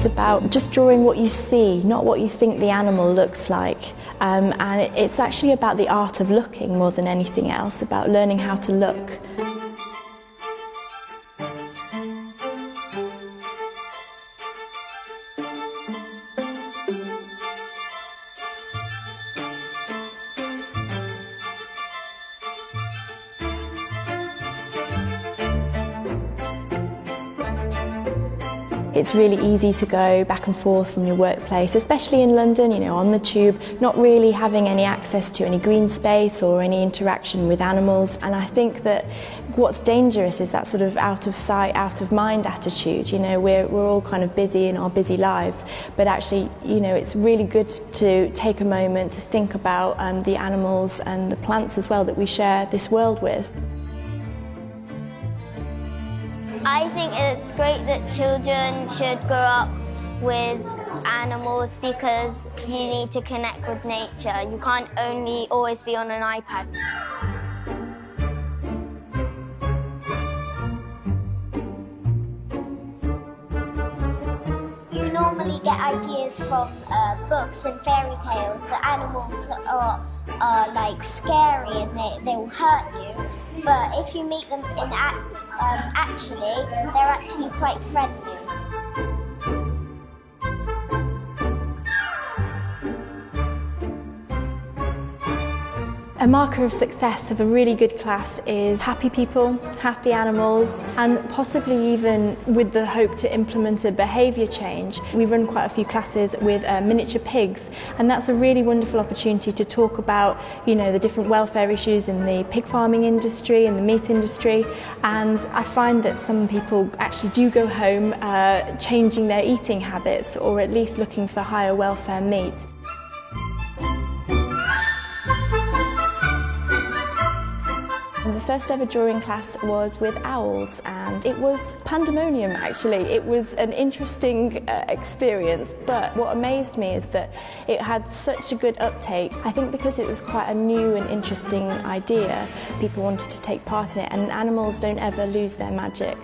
it's about just drawing what you see, not what you think the animal looks like. And it's actually about the art of looking more than anything else, about learning how to look. It's really easy to go back and forth from your workplace, especially in London, you know, on the tube, not really having any access to any green space or any interaction with animals. And I think that what's dangerous is that sort of out of sight, out of mind attitude. You know, we're all kind of busy in our busy lives, but actually, you know, it's really good to take a moment to think about the animals and the plants as well that we share this world with. I think it's great that children should grow up with animals because you need to connect with nature. You can't only always be on an iPad. You normally get ideas from books and fairy tales. The animals are like scary and they will hurt you. But if you meet them in actually, they're actually quite friendly. A marker of success of a really good class is happy people, happy animals, and possibly even with the hope to implement a behaviour change. We run quite a few classes with miniature pigs, and that's a really wonderful opportunity to talk about, you know, the different welfare issues in the pig farming industry and the meat industry. And I find that some people actually do go home changing their eating habits, or at least looking for higher welfare meat. The first ever drawing class was with owls, and it was pandemonium actually. It was an interesting experience, but what amazed me is that it had such a good uptake. I think because it was quite a new and interesting idea, people wanted to take part in it, and animals don't ever lose their magic.